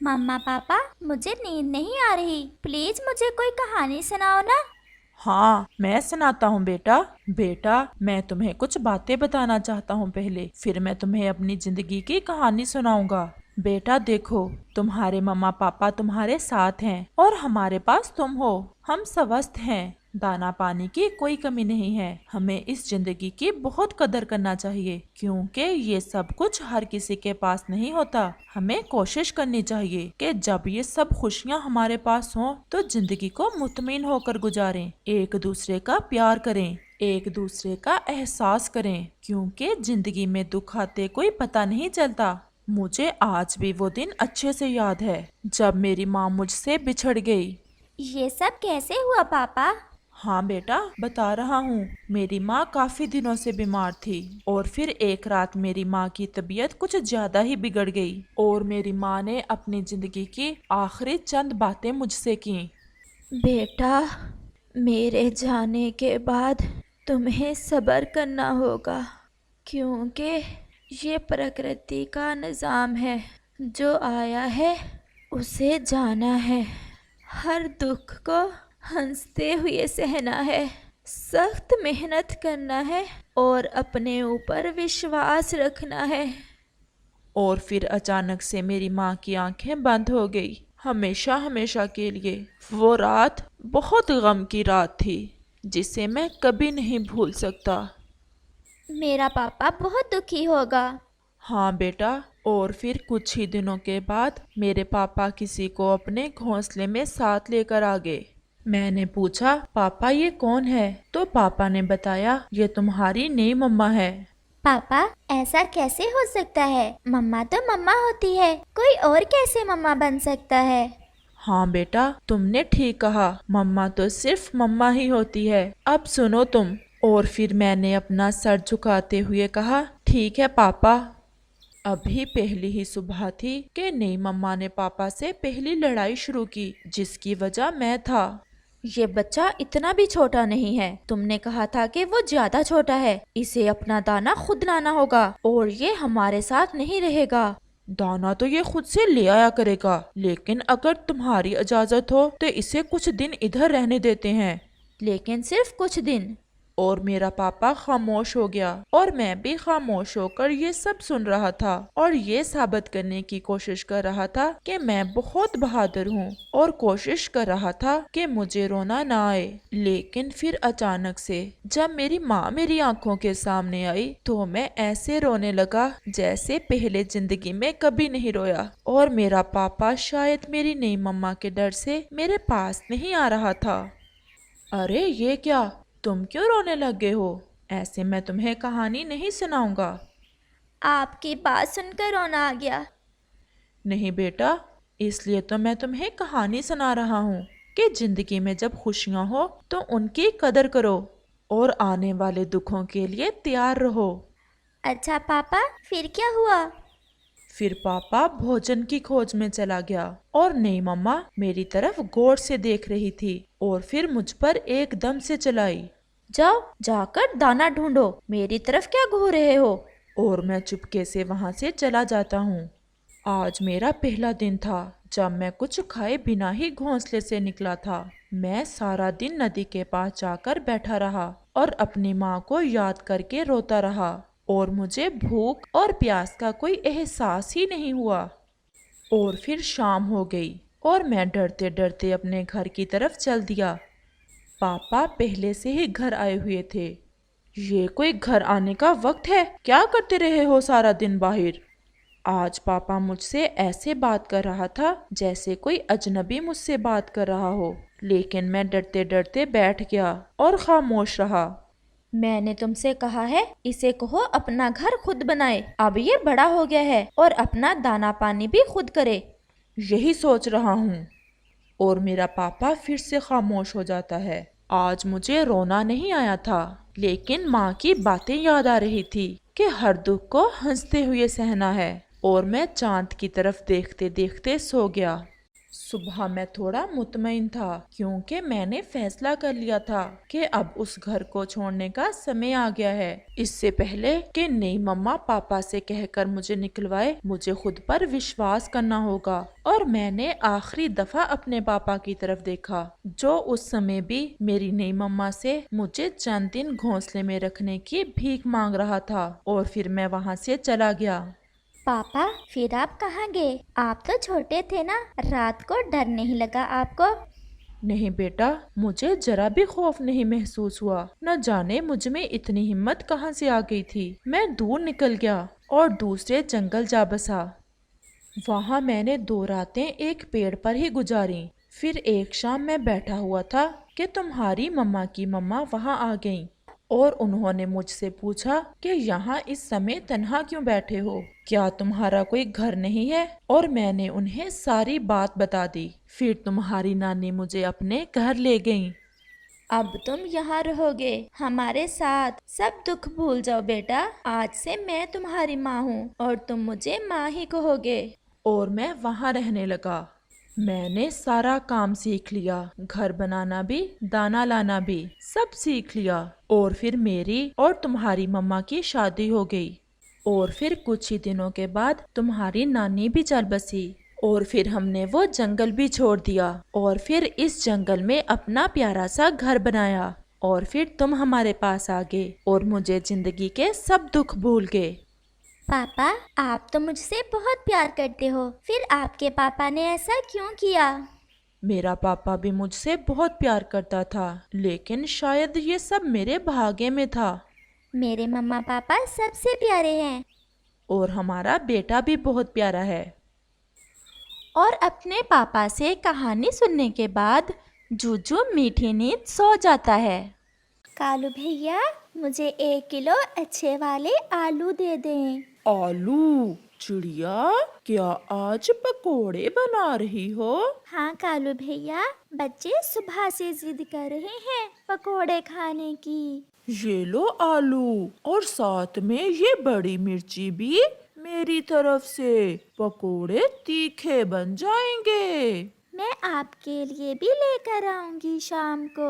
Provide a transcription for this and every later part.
मम्मा पापा, मुझे नींद नहीं आ रही, प्लीज मुझे कोई कहानी सुनाओ ना। हाँ, मैं सुनाता हूँ बेटा। बेटा, मैं तुम्हें कुछ बातें बताना चाहता हूँ पहले, फिर मैं तुम्हें अपनी जिंदगी की कहानी सुनाऊंगा। बेटा देखो, तुम्हारे मम्मा पापा तुम्हारे साथ हैं और हमारे पास तुम हो। हम स्वस्थ हैं, दाना पानी की कोई कमी नहीं है। हमें इस जिंदगी की बहुत कदर करना चाहिए, क्योंकि ये सब कुछ हर किसी के पास नहीं होता। हमें कोशिश करनी चाहिए कि जब ये सब खुशियाँ हमारे पास हों तो जिंदगी को मुतमिन होकर गुजारें, एक दूसरे का प्यार करें, एक दूसरे का एहसास करें, क्योंकि जिंदगी में दुख आते कोई पता नहीं चलता। मुझे आज भी वो दिन अच्छे से याद है जब मेरी माँ मुझसे बिछड़ गई। ये सब कैसे हुआ पापा? हाँ बेटा, बता रहा हूँ। मेरी माँ काफी दिनों से बीमार थी और फिर एक रात मेरी माँ की तबीयत कुछ ज्यादा ही बिगड़ गई और मेरी माँ ने अपनी जिंदगी की आखिरी चंद बातें मुझसे की। बेटा, मेरे जाने के बाद तुम्हें सब्र करना होगा, क्योंकि ये प्रकृति का निज़ाम है। जो आया है उसे जाना है। हर दुख को हंसते हुए सहना है, सख्त मेहनत करना है और अपने ऊपर विश्वास रखना है। और फिर अचानक से मेरी माँ की आंखें बंद हो गई, हमेशा हमेशा के लिए। वो रात बहुत गम की रात थी, जिसे मैं कभी नहीं भूल सकता। मेरा पापा बहुत दुखी होगा। हाँ बेटा, और फिर कुछ ही दिनों के बाद मेरे पापा किसी को अपने घोंसले में साथ लेकर आ गए। मैंने पूछा, पापा ये कौन है? तो पापा ने बताया, ये तुम्हारी नई मम्मा है। पापा, ऐसा कैसे हो सकता है? मम्मा तो मम्मा होती है, कोई और कैसे मम्मा बन सकता है? हाँ बेटा, तुमने ठीक कहा, मम्मा तो सिर्फ मम्मा ही होती है। अब सुनो तुम। और फिर मैंने अपना सर झुकाते हुए कहा, ठीक है पापा। अभी पहली ही सुबह थी कि नई मम्मा ने पापा से पहली लड़ाई शुरू की, जिसकी वजह मैं था। ये बच्चा इतना भी छोटा नहीं है। तुमने कहा था कि वो ज्यादा छोटा है। इसे अपना दाना खुद लाना होगा और ये हमारे साथ नहीं रहेगा। दाना तो ये खुद से ले आया करेगा, लेकिन अगर तुम्हारी इजाजत हो तो इसे कुछ दिन इधर रहने देते हैं। लेकिन सिर्फ कुछ दिन। और मेरा पापा खामोश हो गया और मैं भी खामोश होकर ये सब सुन रहा था और ये साबित करने की कोशिश कर रहा था कि मैं बहुत बहादुर हूँ, और कोशिश कर रहा था कि मुझे रोना ना आए। लेकिन फिर अचानक से जब मेरी माँ मेरी आंखों के सामने आई तो मैं ऐसे रोने लगा जैसे पहले जिंदगी में कभी नहीं रोया। और मेरा पापा शायद मेरी नई मम्मा के डर से मेरे पास नहीं आ रहा था। अरे ये क्या, तुम क्यों रोने लगे हो? ऐसे मैं तुम्हें कहानी नहीं सुनाऊंगा। आपकी बात सुनकर रोना आ गया। नहीं बेटा, इसलिए तो मैं तुम्हें कहानी सुना रहा हूँ कि जिंदगी में जब खुशियाँ हो तो उनकी कदर करो और आने वाले दुखों के लिए तैयार रहो। अच्छा पापा, फिर क्या हुआ? फिर पापा भोजन की खोज में चला गया और नई मम्मा मेरी तरफ गौर से देख रही थी और फिर मुझ पर एकदम से चलाई। जाओ, जाकर दाना ढूंढो, मेरी तरफ क्या घूर रहे हो? और मैं चुपके से वहां से चला जाता हूँ। आज मेरा पहला दिन था जब मैं कुछ खाए बिना ही घोंसले से निकला था। मैं सारा दिन नदी के पास जाकर बैठा रहा और अपनी माँ को याद करके रोता रहा, और मुझे भूख और प्यास का कोई एहसास ही नहीं हुआ। और फिर शाम हो गई और मैं डरते डरते अपने घर की तरफ चल दिया। पापा पहले से ही घर आए हुए थे। ये कोई घर आने का वक्त है? क्या करते रहे हो सारा दिन बाहर? आज पापा मुझसे ऐसे बात कर रहा था जैसे कोई अजनबी मुझसे बात कर रहा हो, लेकिन मैं डरते डरते बैठ गया और खामोश रहा। मैंने तुमसे कहा है इसे कहो अपना घर खुद बनाए। अब ये बड़ा हो गया है और अपना दाना पानी भी खुद करे। यही सोच रहा हूँ। और मेरा पापा फिर से खामोश हो जाता है। आज मुझे रोना नहीं आया था, लेकिन माँ की बातें याद आ रही थी कि हर दुख को हंसते हुए सहना है। और मैं चांद की तरफ देखते देखते सो गया। सुबह मैं थोड़ा मुतमईन था क्योंकि मैंने फैसला कर लिया था कि अब उस घर को छोड़ने का समय आ गया है। इससे पहले कि नई मम्मा पापा से कहकर मुझे निकलवाए, मुझे खुद पर विश्वास करना होगा। और मैंने आखिरी दफा अपने पापा की तरफ देखा, जो उस समय भी मेरी नई मम्मा से मुझे चंद दिन घोंसले में रखने की भीख मांग रहा था। और फिर मैं वहाँ से चला गया। पापा, फिर आप कहाँ गए? आप तो छोटे थे ना, रात को डर नहीं लगा आपको? नहीं बेटा, मुझे जरा भी खौफ नहीं महसूस हुआ। न जाने मुझ में इतनी हिम्मत कहाँ से आ गई थी। मैं दूर निकल गया और दूसरे जंगल जा बसा। वहाँ मैंने 2 रातें एक पेड़ पर ही गुजारी। फिर एक शाम मैं बैठा हुआ था कि तुम्हारी मम्मा की मम्मा वहाँ आ गईं और उन्होंने मुझसे पूछा कि यहाँ इस समय तन्हा क्यों बैठे हो, क्या तुम्हारा कोई घर नहीं है? और मैंने उन्हें सारी बात बता दी। फिर तुम्हारी नानी मुझे अपने घर ले गईं। अब तुम यहाँ रहोगे हमारे साथ। सब दुख भूल जाओ बेटा। आज से मैं तुम्हारी माँ हूँ और तुम मुझे माँ ही कहोगे। और मैं वहाँ रहने लगा। मैंने सारा काम सीख लिया, घर बनाना भी, दाना लाना भी, सब सीख लिया। और फिर मेरी और तुम्हारी मम्मा की शादी हो गई। और फिर कुछ ही दिनों के बाद तुम्हारी नानी भी चल बसी। और फिर हमने वो जंगल भी छोड़ दिया और फिर इस जंगल में अपना प्यारा सा घर बनाया। और फिर तुम हमारे पास आ गए और मुझे जिंदगी के सब दुख भूल गए। पापा, आप तो मुझसे बहुत प्यार करते हो, फिर आपके पापा ने ऐसा क्यों किया? मेरा पापा भी मुझसे बहुत प्यार करता था, लेकिन शायद ये सब मेरे भाग्य में था। मेरे मम्मा पापा सबसे प्यारे हैं। और हमारा बेटा भी बहुत प्यारा है। और अपने पापा से कहानी सुनने के बाद जूजू मीठी नींद सो जाता है। कालू भैया, मुझे 1 किलो अच्छे वाले आलू दे दें। आलू? चिड़िया, क्या आज पकोड़े बना रही हो? हाँ कालू भैया, बच्चे सुबह से जिद कर रहे हैं पकोड़े खाने की। ये लो आलू, और साथ में ये बड़ी मिर्ची भी मेरी तरफ से। पकोड़े तीखे बन जाएंगे। मैं आपके लिए भी लेकर आऊंगी शाम को।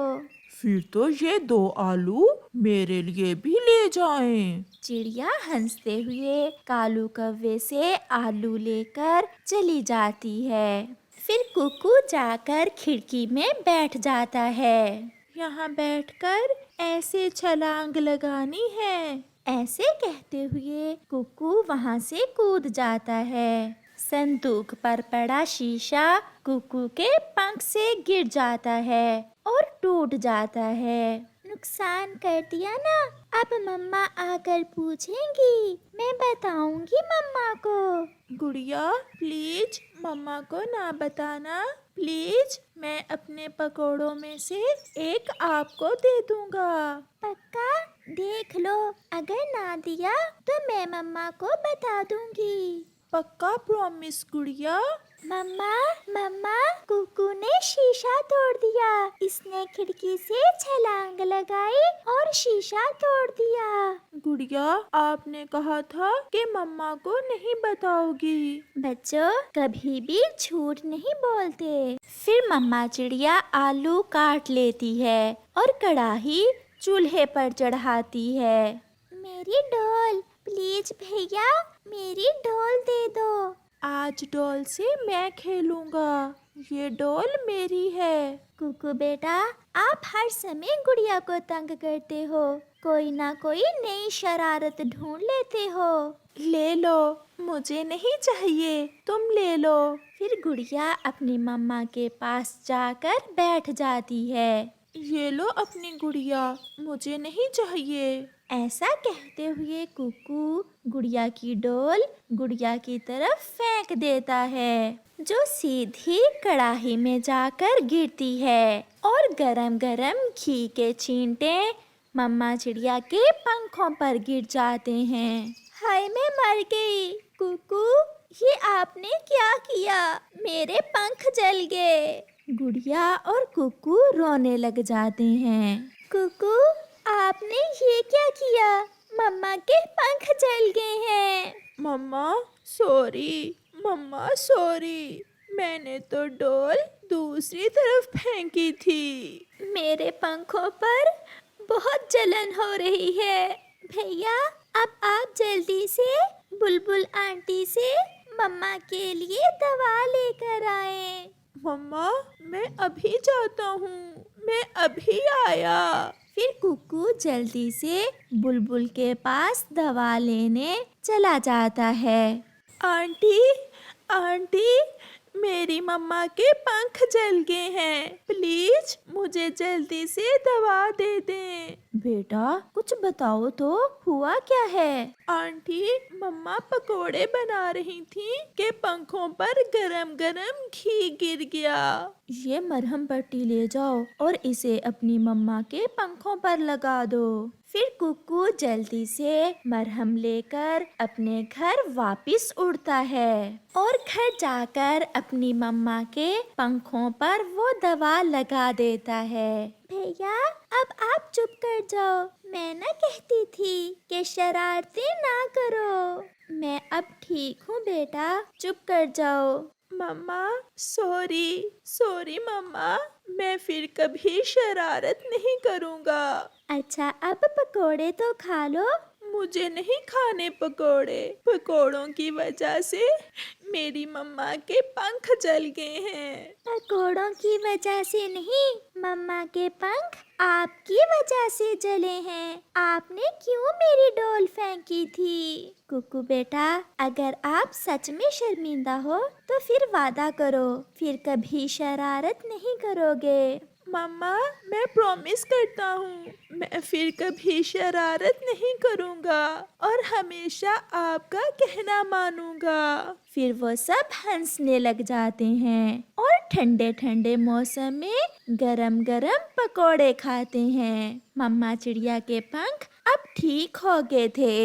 फिर तो ये 2 आलू मेरे लिए भी ले जाएं। चिड़िया हंसते हुए कालू कौवे से आलू लेकर चली जाती है। फिर कुकू जाकर खिड़की में बैठ जाता है। यहाँ बैठकर ऐसे छलांग लगानी है, ऐसे कहते हुए कुकू वहाँ से कूद जाता है। संदूक पर पड़ा शीशा कुकू के पंख से गिर जाता है और टूट जाता है। नुकसान कर दिया ना, अब मम्मा आकर पूछेंगी, मैं बताऊंगी मम्मा को। गुड़िया, प्लीज मम्मा को ना बताना, प्लीज। मैं अपने पकोड़ों में से एक आपको दे दूंगा। पक्का? देख लो, अगर ना दिया तो मैं मम्मा को बता दूंगी। पक्का प्रॉमिस गुड़िया? मम्मा, मम्मा, कुकू ने शीशा तोड़ दिया। इसने खिड़की से छलांग लगाई और शीशा तोड़ दिया। गुड़िया, आपने कहा था कि मम्मा को नहीं बताओगी। बच्चों, कभी भी झूठ नहीं बोलते। फिर मम्मा चिड़िया आलू काट लेती है और कढ़ाई चूल्हे पर चढ़ाती है। मेरी डॉल, प्लीज भैया, मेरी डॉल दे दो। आज डॉल से मैं खेलूंगा, ये डॉल मेरी है। कुकू बेटा, आप हर समय गुड़िया को तंग करते हो, कोई ना कोई नई शरारत ढूंढ लेते हो। ले लो, मुझे नहीं चाहिए, तुम ले लो। फिर गुड़िया अपनी मम्मा के पास जाकर बैठ जाती है। ये लो अपनी गुड़िया, मुझे नहीं चाहिए। ऐसा कहते हुए कुकू गुड़िया की डोल गुड़िया की तरफ फेंक देता है, जो सीधी कढ़ाई में जाकर गिरती है और गरम गरम घी के छींटे मम्मा चिड़िया के पंखों पर गिर जाते हैं। हाय, मैं मर गई। कुकू, ये आपने क्या किया? मेरे पंख जल गए। गुड़िया और कुकू रोने लग जाते हैं। कुकू, आपने ये क्या किया? मम्मा के पंख जल गए हैं। मम्मा सॉरी, मम्मा सॉरी, मैंने तो डॉल दूसरी तरफ फेंकी थी। मेरे पंखों पर बहुत जलन हो रही है। भैया, अब आप जल्दी से बुलबुल आंटी से मम्मा के लिए दवा लेकर आए। मम्मा, मैं अभी जाता हूँ, मैं अभी आया। फिर कुकू जल्दी से बुलबुल के पास दवा लेने चला जाता है। आंटी, आंटी, मेरी मम्मा के पंख जल गए हैं, प्लीज मुझे जल्दी से दवा दे दें। बेटा, कुछ बताओ तो, हुआ क्या है? आंटी, मम्मा पकोड़े बना रही थी कि पंखों पर गरम गरम घी गिर गया। ये मरहम पट्टी ले जाओ और इसे अपनी मम्मा के पंखों पर लगा दो। फिर कुकू जल्दी से मरहम लेकर अपने घर वापस उड़ता है और घर जाकर अपनी मम्मा के पंखों पर वो दवा लगा देता है। भैया, अब आप चुप कर जाओ। मैं ना कहती थी कि शरारतें ना करो। मैं अब ठीक हूँ बेटा, चुप कर जाओ। मम्मा, सॉरी मम्मा, मैं फिर कभी शरारत नहीं करूँगा। अच्छा, अब पकोड़े तो खा लो। मुझे नहीं खाने पकोड़े, पकोड़ों की वजह से मेरी मम्मा के पंख जल गए हैं। पकोड़ों की वजह से नहीं, मम्मा के पंख आपकी वजह से जले हैं। आपने क्यों मेरी डॉल फेंकी थी? कुकू बेटा, अगर आप सच में शर्मिंदा हो तो फिर वादा करो, फिर कभी शरारत नहीं करोगे। मम्मा, मैं प्रॉमिस करता हूँ, मैं फिर कभी शरारत नहीं करूँगा और हमेशा आपका कहना मानूंगा। फिर वो सब हंसने लग जाते हैं और ठंडे ठंडे मौसम में गरम गरम पकोड़े खाते हैं। मम्मा चिड़िया के पंख अब ठीक हो गए थे।